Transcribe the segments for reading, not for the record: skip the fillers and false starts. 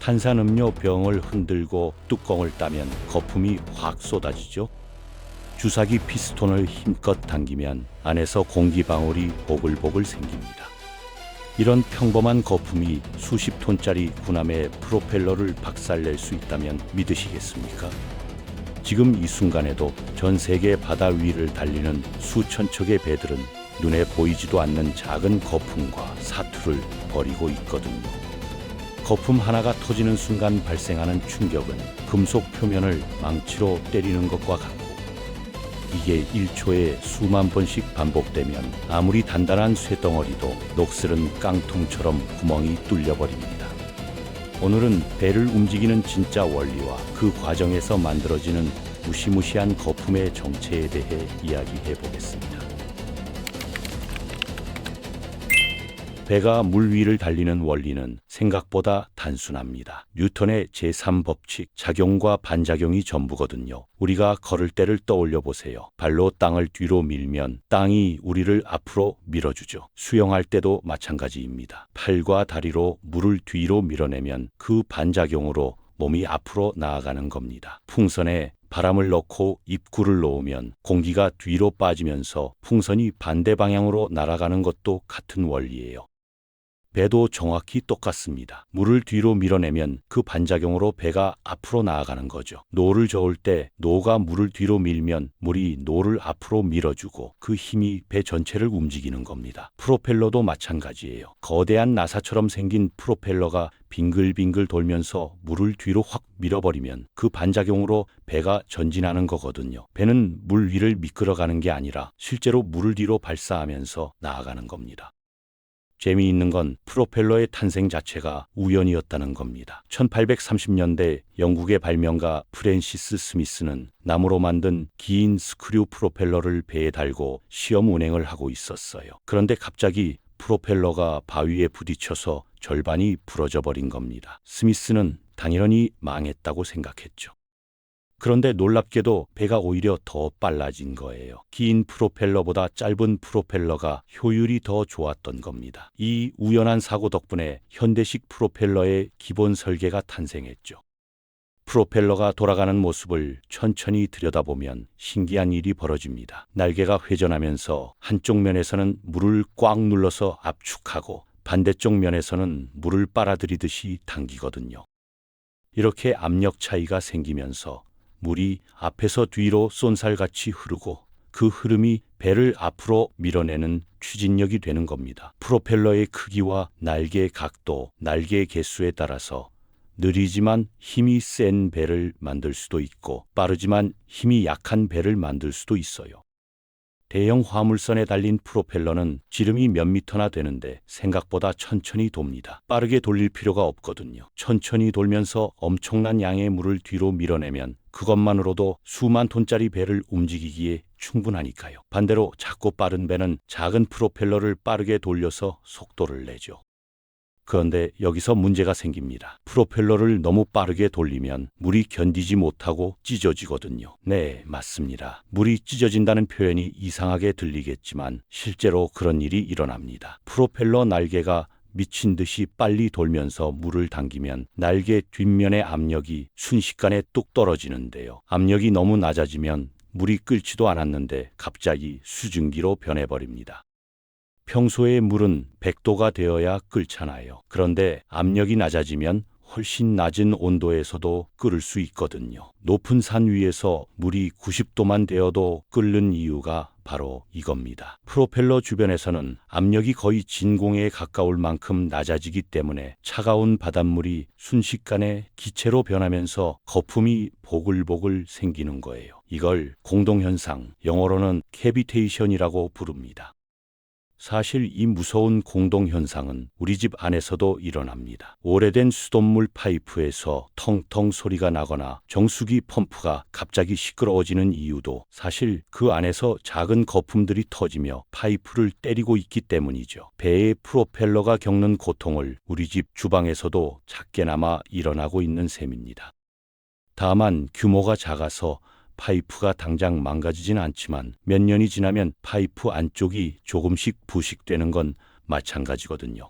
탄산음료 병을 흔들고 뚜껑을 따면 거품이 확 쏟아지죠. 주사기 피스톤을 힘껏 당기면 안에서 공기방울이 보글보글 생깁니다. 이런 평범한 거품이 수십 톤짜리 군함의 프로펠러를 박살낼 수 있다면 믿으시겠습니까? 지금 이 순간에도 전 세계 바다 위를 달리는 수천 척의 배들은 눈에 보이지도 않는 작은 거품과 사투를 벌이고 있거든요. 거품 하나가 터지는 순간 발생하는 충격은 금속 표면을 망치로 때리는 것과 같고, 이게 1초에 수만 번씩 반복되면 아무리 단단한 쇳덩어리도 녹슬은 깡통처럼 구멍이 뚫려버립니다. 오늘은 배를 움직이는 진짜 원리와 그 과정에서 만들어지는 무시무시한 거품의 정체에 대해 이야기해 보겠습니다. 배가 물 위를 달리는 원리는 생각보다 단순합니다. 뉴턴의 제3법칙, 작용과 반작용이 전부거든요. 우리가 걸을 때를 떠올려 보세요. 발로 땅을 뒤로 밀면 땅이 우리를 앞으로 밀어주죠. 수영할 때도 마찬가지입니다. 팔과 다리로 물을 뒤로 밀어내면 그 반작용으로 몸이 앞으로 나아가는 겁니다. 풍선에 바람을 넣고 입구를 놓으면 공기가 뒤로 빠지면서 풍선이 반대 방향으로 날아가는 것도 같은 원리예요. 배도 정확히 똑같습니다. 물을 뒤로 밀어내면 그 반작용으로 배가 앞으로 나아가는 거죠. 노를 저을 때 노가 물을 뒤로 밀면 물이 노를 앞으로 밀어주고 그 힘이 배 전체를 움직이는 겁니다. 프로펠러도 마찬가지예요. 거대한 나사처럼 생긴 프로펠러가 빙글빙글 돌면서 물을 뒤로 확 밀어버리면 그 반작용으로 배가 전진하는 거거든요. 배는 물 위를 미끄러가는 게 아니라 실제로 물을 뒤로 발사하면서 나아가는 겁니다. 재미있는 건 프로펠러의 탄생 자체가 우연이었다는 겁니다. 1830년대 영국의 발명가 프랜시스 스미스는 나무로 만든 긴 스크류 프로펠러를 배에 달고 시험 운행을 하고 있었어요. 그런데 갑자기 프로펠러가 바위에 부딪혀서 절반이 부러져 버린 겁니다. 스미스는 당연히 망했다고 생각했죠. 그런데 놀랍게도 배가 오히려 더 빨라진 거예요. 긴 프로펠러보다 짧은 프로펠러가 효율이 더 좋았던 겁니다. 이 우연한 사고 덕분에 현대식 프로펠러의 기본 설계가 탄생했죠. 프로펠러가 돌아가는 모습을 천천히 들여다보면 신기한 일이 벌어집니다. 날개가 회전하면서 한쪽 면에서는 물을 꽉 눌러서 압축하고 반대쪽 면에서는 물을 빨아들이듯이 당기거든요. 이렇게 압력 차이가 생기면서 물이 앞에서 뒤로 쏜살같이 흐르고 그 흐름이 배를 앞으로 밀어내는 추진력이 되는 겁니다. 프로펠러의 크기와 날개의 각도, 날개의 개수에 따라서 느리지만 힘이 센 배를 만들 수도 있고 빠르지만 힘이 약한 배를 만들 수도 있어요. 대형 화물선에 달린 프로펠러는 지름이 몇 미터나 되는데 생각보다 천천히 돕니다. 빠르게 돌릴 필요가 없거든요. 천천히 돌면서 엄청난 양의 물을 뒤로 밀어내면 그것만으로도 수만 톤짜리 배를 움직이기에 충분하니까요. 반대로 작고 빠른 배는 작은 프로펠러를 빠르게 돌려서 속도를 내죠. 그런데 여기서 문제가 생깁니다. 프로펠러를 너무 빠르게 돌리면 물이 견디지 못하고 찢어지거든요. 네, 맞습니다. 물이 찢어진다는 표현이 이상하게 들리겠지만 실제로 그런 일이 일어납니다. 프로펠러 날개가 미친 듯이 빨리 돌면서 물을 당기면 날개 뒷면의 압력이 순식간에 뚝 떨어지는데요. 압력이 너무 낮아지면 물이 끓지도 않았는데 갑자기 수증기로 변해버립니다. 평소에 물은 100도가 되어야 끓잖아요. 그런데 압력이 낮아지면 훨씬 낮은 온도에서도 끓을 수 있거든요. 높은 산 위에서 물이 90도만 되어도 끓는 이유가 바로 이겁니다. 프로펠러 주변에서는 압력이 거의 진공에 가까울 만큼 낮아지기 때문에 차가운 바닷물이 순식간에 기체로 변하면서 거품이 보글보글 생기는 거예요. 이걸 공동현상, 영어로는 캐비테이션이라고 부릅니다. 사실 이 무서운 공동현상은 우리 집 안에서도 일어납니다. 오래된 수돗물 파이프에서 텅텅 소리가 나거나 정수기 펌프가 갑자기 시끄러워지는 이유도 사실 그 안에서 작은 거품들이 터지며 파이프를 때리고 있기 때문이죠. 배의 프로펠러가 겪는 고통을 우리 집 주방에서도 작게나마 일어나고 있는 셈입니다. 다만 규모가 작아서 파이프가 당장 망가지진 않지만 몇 년이 지나면 파이프 안쪽이 조금씩 부식되는 건 마찬가지거든요.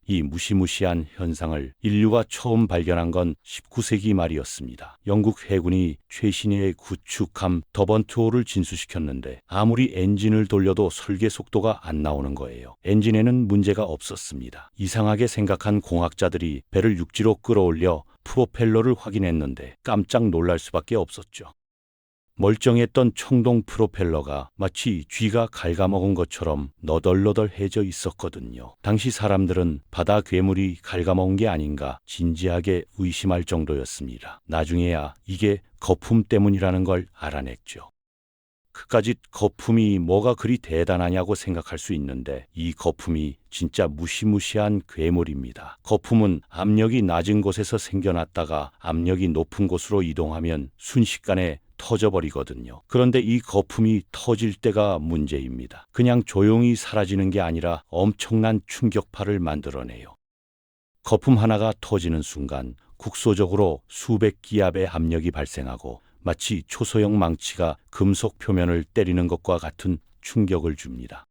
이 무시무시한 현상을 인류가 처음 발견한 건 19세기 말이었습니다. 영국 해군이 최신의 구축함 더번트호를 진수시켰는데 아무리 엔진을 돌려도 설계 속도가 안 나오는 거예요. 엔진에는 문제가 없었습니다. 이상하게 생각한 공학자들이 배를 육지로 끌어올려 프로펠러를 확인했는데 깜짝 놀랄 수밖에 없었죠. 멀쩡했던 청동 프로펠러가 마치 쥐가 갉아먹은 것처럼 너덜너덜해져 있었거든요. 당시 사람들은 바다 괴물이 갉아먹은 게 아닌가 진지하게 의심할 정도였습니다. 나중에야 이게 거품 때문이라는 걸 알아냈죠. 그까짓 거품이 뭐가 그리 대단하냐고 생각할 수 있는데 이 거품이 진짜 무시무시한 괴물입니다. 거품은 압력이 낮은 곳에서 생겨났다가 압력이 높은 곳으로 이동하면 순식간에 터져버리거든요. 그런데 이 거품이 터질 때가 문제입니다. 그냥 조용히 사라지는 게 아니라 엄청난 충격파를 만들어내요. 거품 하나가 터지는 순간 국소적으로 수백 기압의 압력이 발생하고 마치 초소형 망치가 금속 표면을 때리는 것과 같은 충격을 줍니다.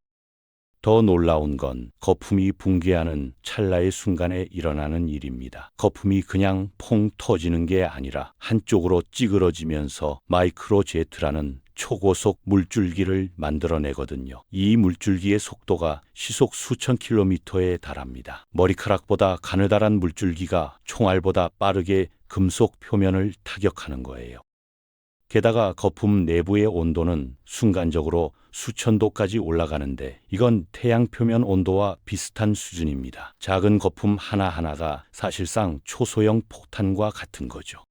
더 놀라운 건 거품이 붕괴하는 찰나의 순간에 일어나는 일입니다. 거품이 그냥 퐁 터지는 게 아니라 한쪽으로 찌그러지면서 마이크로제트라는 초고속 물줄기를 만들어내거든요. 이 물줄기의 속도가 시속 수천 킬로미터에 달합니다. 머리카락보다 가느다란 물줄기가 총알보다 빠르게 금속 표면을 타격하는 거예요. 게다가 거품 내부의 온도는 순간적으로 수천 도까지 올라가는데 이건 태양 표면 온도와 비슷한 수준입니다. 작은 거품 하나하나가 사실상 초소형 폭탄과 같은 거죠.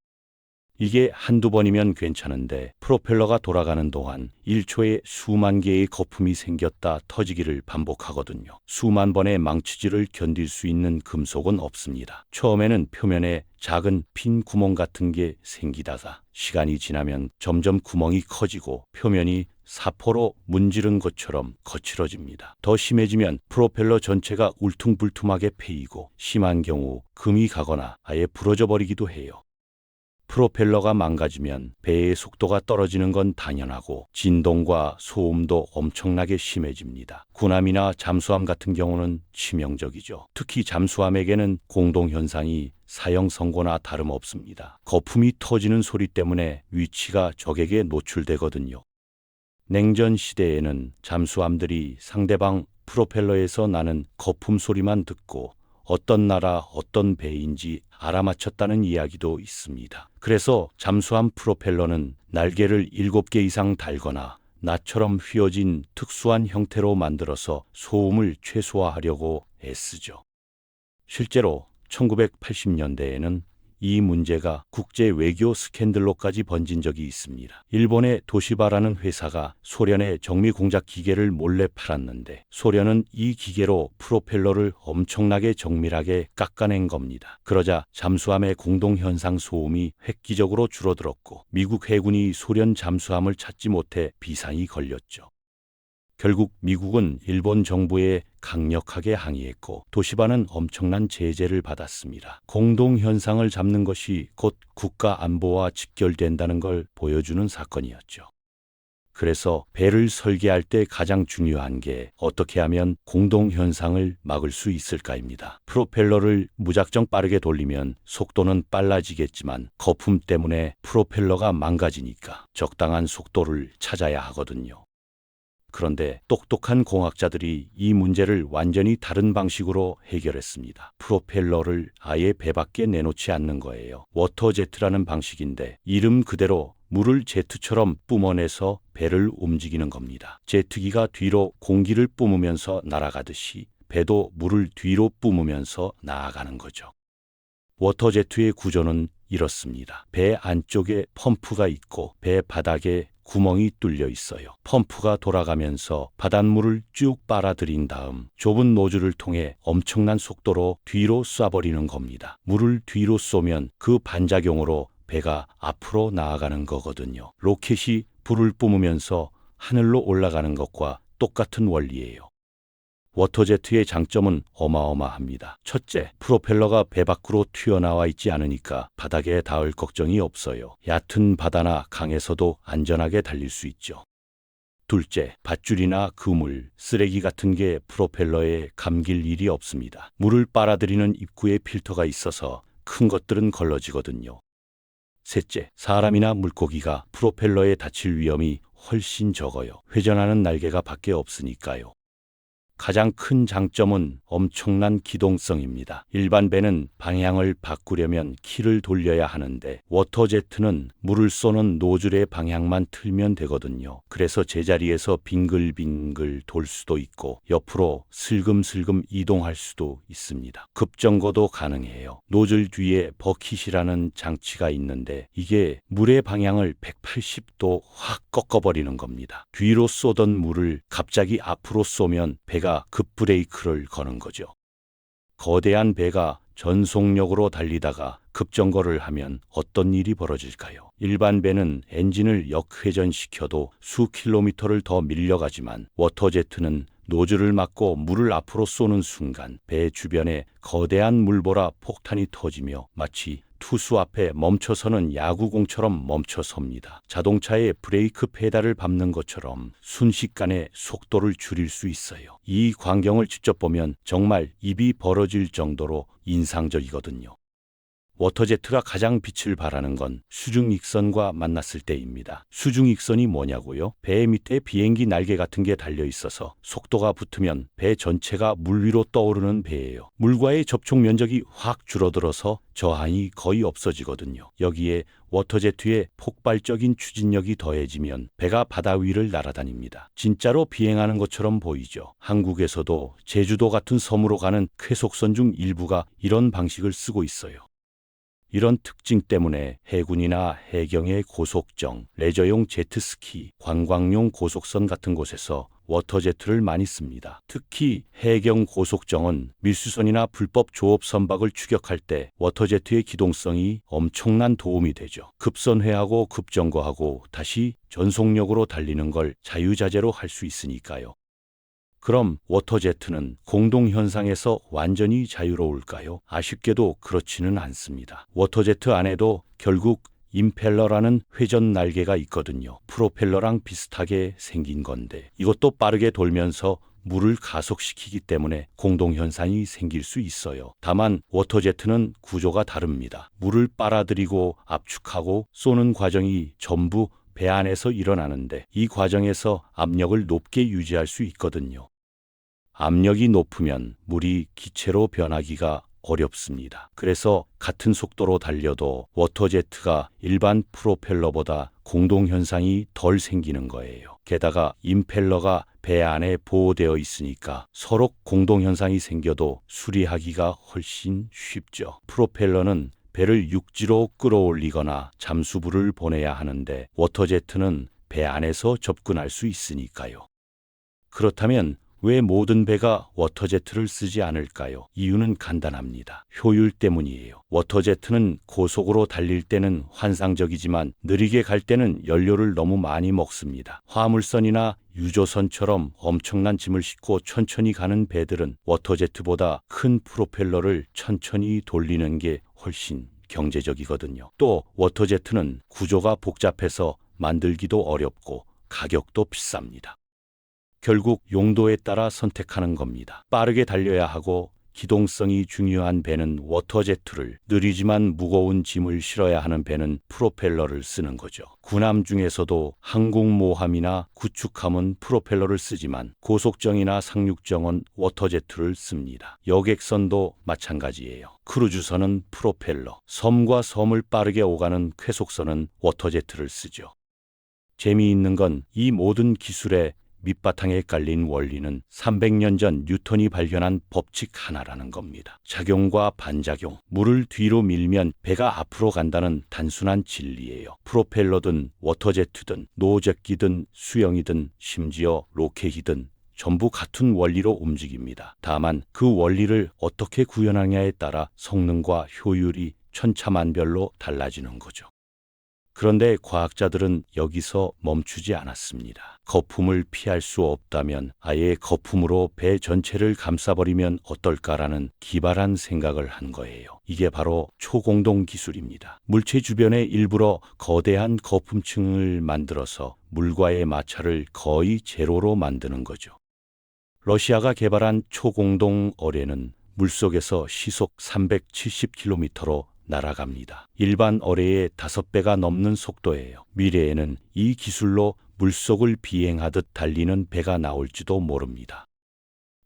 이게 한두 번이면 괜찮은데 프로펠러가 돌아가는 동안 1초에 수만 개의 거품이 생겼다 터지기를 반복하거든요. 수만 번의 망치질을 견딜 수 있는 금속은 없습니다. 처음에는 표면에 작은 핀 구멍 같은 게 생기다가 시간이 지나면 점점 구멍이 커지고 표면이 사포로 문지른 것처럼 거칠어집니다. 더 심해지면 프로펠러 전체가 울퉁불퉁하게 패이고 심한 경우 금이 가거나 아예 부러져 버리기도 해요. 프로펠러가 망가지면 배의 속도가 떨어지는 건 당연하고 진동과 소음도 엄청나게 심해집니다. 군함이나 잠수함 같은 경우는 치명적이죠. 특히 잠수함에게는 공동현상이 사형 선고나 다름없습니다. 거품이 터지는 소리 때문에 위치가 적에게 노출되거든요. 냉전 시대에는 잠수함들이 상대방 프로펠러에서 나는 거품 소리만 듣고 어떤 나라 어떤 배인지 알아맞혔다는 이야기도 있습니다. 그래서 잠수함 프로펠러는 날개를 7개 이상 달거나 나처럼 휘어진 특수한 형태로 만들어서 소음을 최소화하려고 애쓰죠. 실제로 1980년대에는 이 문제가 국제 외교 스캔들로까지 번진 적이 있습니다. 일본의 도시바라는 회사가 소련의 정미 공작 기계를 몰래 팔았는데 소련은 이 기계로 프로펠러를 엄청나게 정밀하게 깎아낸 겁니다. 그러자 잠수함의 공동현상 소음이 획기적으로 줄어들었고 미국 해군이 소련 잠수함을 찾지 못해 비상이 걸렸죠. 결국 미국은 일본 정부에 강력하게 항의했고 도시바는 엄청난 제재를 받았습니다. 공동현상을 잡는 것이 곧 국가 안보와 직결된다는 걸 보여주는 사건이었죠. 그래서 배를 설계할 때 가장 중요한 게 어떻게 하면 공동현상을 막을 수 있을까입니다. 프로펠러를 무작정 빠르게 돌리면 속도는 빨라지겠지만 거품 때문에 프로펠러가 망가지니까 적당한 속도를 찾아야 하거든요. 그런데 똑똑한 공학자들이 이 문제를 완전히 다른 방식으로 해결했습니다. 프로펠러를 아예 배 밖에 내놓지 않는 거예요. 워터제트라는 방식인데 이름 그대로 물을 제트처럼 뿜어내서 배를 움직이는 겁니다. 제트기가 뒤로 공기를 뿜으면서 날아가듯이 배도 물을 뒤로 뿜으면서 나아가는 거죠. 워터제트의 구조는 이렇습니다. 배 안쪽에 펌프가 있고 배 바닥에 구멍이 뚫려 있어요. 펌프가 돌아가면서 바닷물을 쭉 빨아들인 다음 좁은 노즐을 통해 엄청난 속도로 뒤로 쏴버리는 겁니다. 물을 뒤로 쏘면 그 반작용으로 배가 앞으로 나아가는 거거든요. 로켓이 불을 뿜으면서 하늘로 올라가는 것과 똑같은 원리예요. 워터제트의 장점은 어마어마합니다. 첫째, 프로펠러가 배 밖으로 튀어나와 있지 않으니까 바닥에 닿을 걱정이 없어요. 얕은 바다나 강에서도 안전하게 달릴 수 있죠. 둘째, 밧줄이나 그물, 쓰레기 같은 게 프로펠러에 감길 일이 없습니다. 물을 빨아들이는 입구에 필터가 있어서 큰 것들은 걸러지거든요. 셋째, 사람이나 물고기가 프로펠러에 다칠 위험이 훨씬 적어요. 회전하는 날개가 밖에 없으니까요. 가장 큰 장점은 엄청난 기동성입니다. 일반 배는 방향을 바꾸려면 키를 돌려야 하는데 워터제트는 물을 쏘는 노즐의 방향만 틀면 되거든요. 그래서 제자리에서 빙글빙글 돌 수도 있고 옆으로 슬금슬금 이동할 수도 있습니다. 급정거도 가능해요. 노즐 뒤에 버킷이라는 장치가 있는데 이게 물의 방향을 180도 확 꺾어버리는 겁니다. 뒤로 쏘던 물을 갑자기 앞으로 쏘면 배가 급브레이크를 거는 거죠. 거대한 배가 전속력으로 달리다가 급정거를 하면 어떤 일이 벌어질까요? 일반 배는 엔진을 역회전시켜도 수 킬로미터를 더 밀려가지만 워터제트는 노즐을 막고 물을 앞으로 쏘는 순간 배 주변에 거대한 물보라 폭탄이 터지며 마치 투수 앞에 멈춰서는 야구공처럼 멈춰섭니다. 자동차의 브레이크 페달을 밟는 것처럼 순식간에 속도를 줄일 수 있어요. 이 광경을 직접 보면 정말 입이 벌어질 정도로 인상적이거든요. 워터제트가 가장 빛을 발하는 건 수중익선과 만났을 때입니다. 수중익선이 뭐냐고요? 배 밑에 비행기 날개 같은 게 달려 있어서 속도가 붙으면 배 전체가 물 위로 떠오르는 배예요. 물과의 접촉 면적이 확 줄어들어서 저항이 거의 없어지거든요. 여기에 워터제트의 폭발적인 추진력이 더해지면 배가 바다 위를 날아다닙니다. 진짜로 비행하는 것처럼 보이죠. 한국에서도 제주도 같은 섬으로 가는 쾌속선 중 일부가 이런 방식을 쓰고 있어요. 이런 특징 때문에 해군이나 해경의 고속정, 레저용 제트스키, 관광용 고속선 같은 곳에서 워터제트를 많이 씁니다. 특히 해경 고속정은 밀수선이나 불법 조업 선박을 추격할 때 워터제트의 기동성이 엄청난 도움이 되죠. 급선회하고 급정거하고 다시 전속력으로 달리는 걸 자유자재로 할 수 있으니까요. 그럼 워터제트는 공동현상에서 완전히 자유로울까요? 아쉽게도 그렇지는 않습니다. 워터제트 안에도 결국 임펠러라는 회전 날개가 있거든요. 프로펠러랑 비슷하게 생긴 건데 이것도 빠르게 돌면서 물을 가속시키기 때문에 공동현상이 생길 수 있어요. 다만 워터제트는 구조가 다릅니다. 물을 빨아들이고 압축하고 쏘는 과정이 전부 배 안에서 일어나는데 이 과정에서 압력을 높게 유지할 수 있거든요. 압력이 높으면 물이 기체로 변하기가 어렵습니다. 그래서 같은 속도로 달려도 워터제트가 일반 프로펠러보다 공동현상이 덜 생기는 거예요. 게다가 임펠러가 배 안에 보호되어 있으니까 서로 공동현상이 생겨도 수리하기가 훨씬 쉽죠. 프로펠러는 배를 육지로 끌어올리거나 잠수부를 보내야 하는데 워터제트는 배 안에서 접근할 수 있으니까요. 그렇다면 왜 모든 배가 워터제트를 쓰지 않을까요? 이유는 간단합니다. 효율 때문이에요. 워터제트는 고속으로 달릴 때는 환상적이지만 느리게 갈 때는 연료를 너무 많이 먹습니다. 화물선이나 유조선처럼 엄청난 짐을 싣고 천천히 가는 배들은 워터제트보다 큰 프로펠러를 천천히 돌리는 게 훨씬 경제적이거든요. 또 워터제트는 구조가 복잡해서 만들기도 어렵고 가격도 비쌉니다. 결국 용도에 따라 선택하는 겁니다. 빠르게 달려야 하고 기동성이 중요한 배는 워터제트를, 느리지만 무거운 짐을 실어야 하는 배는 프로펠러를 쓰는 거죠. 군함 중에서도 항공모함이나 구축함은 프로펠러를 쓰지만 고속정이나 상륙정은 워터제트를 씁니다. 여객선도 마찬가지예요. 크루즈선은 프로펠러, 섬과 섬을 빠르게 오가는 쾌속선은 워터제트를 쓰죠. 재미있는 건 이 모든 기술의 밑바탕에 깔린 원리는 300년 전 뉴턴이 발견한 법칙 하나라는 겁니다. 작용과 반작용, 물을 뒤로 밀면 배가 앞으로 간다는 단순한 진리예요. 프로펠러든 워터제트든 노jet기든 수영이든 심지어 로켓이든 전부 같은 원리로 움직입니다. 다만 그 원리를 어떻게 구현하냐에 따라 성능과 효율이 천차만별로 달라지는 거죠. 그런데 과학자들은 여기서 멈추지 않았습니다. 거품을 피할 수 없다면 아예 거품으로 배 전체를 감싸버리면 어떨까라는 기발한 생각을 한 거예요. 이게 바로 초공동 기술입니다. 물체 주변에 일부러 거대한 거품층을 만들어서 물과의 마찰을 거의 제로로 만드는 거죠. 러시아가 개발한 초공동 어뢰는 물속에서 시속 370km로 날아갑니다. 일반 어뢰의 5배가 넘는 속도예요. 미래에는 이 기술로 물속을 비행하듯 달리는 배가 나올지도 모릅니다.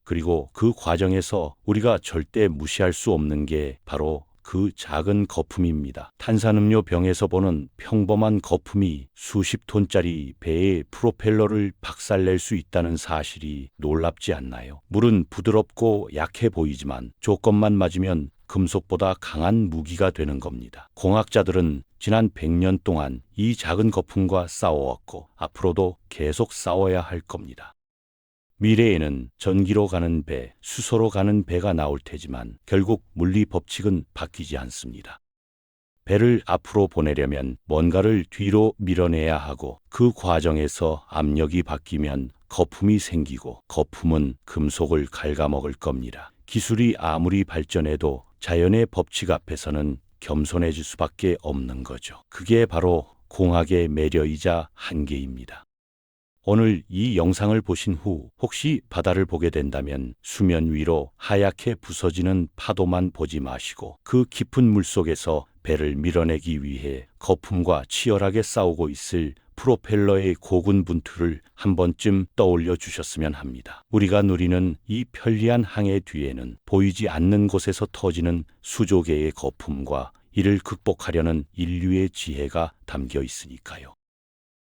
그리고 그 과정에서 우리가 절대 무시할 수 없는 게 바로 그 작은 거품입니다. 탄산음료 병에서 보는 평범한 거품이 수십 톤짜리 배의 프로펠러를 박살낼 수 있다는 사실이 놀랍지 않나요? 물은 부드럽고 약해 보이지만 조건만 맞으면 금속보다 강한 무기가 되는 겁니다. 공학자들은 지난 100년 동안 이 작은 거품과 싸워왔고 앞으로도 계속 싸워야 할 겁니다. 미래에는 전기로 가는 배, 수소로 가는 배가 나올 테지만 결국 물리 법칙은 바뀌지 않습니다. 배를 앞으로 보내려면 뭔가를 뒤로 밀어내야 하고 그 과정에서 압력이 바뀌면 거품이 생기고 거품은 금속을 갉아먹을 겁니다. 기술이 아무리 발전해도 자연의 법칙 앞에서는 겸손해질 수밖에 없는 거죠. 그게 바로 공학의 매력이자 한계입니다. 오늘 이 영상을 보신 후 혹시 바다를 보게 된다면 수면 위로 하얗게 부서지는 파도만 보지 마시고 그 깊은 물속에서 배를 밀어내기 위해 거품과 치열하게 싸우고 있을 프로펠러의 고군분투를 한 번쯤 떠올려 주셨으면 합니다. 우리가 누리는 이 편리한 항해 뒤에는 보이지 않는 곳에서 터지는 수조 개의 거품과 이를 극복하려는 인류의 지혜가 담겨 있으니까요.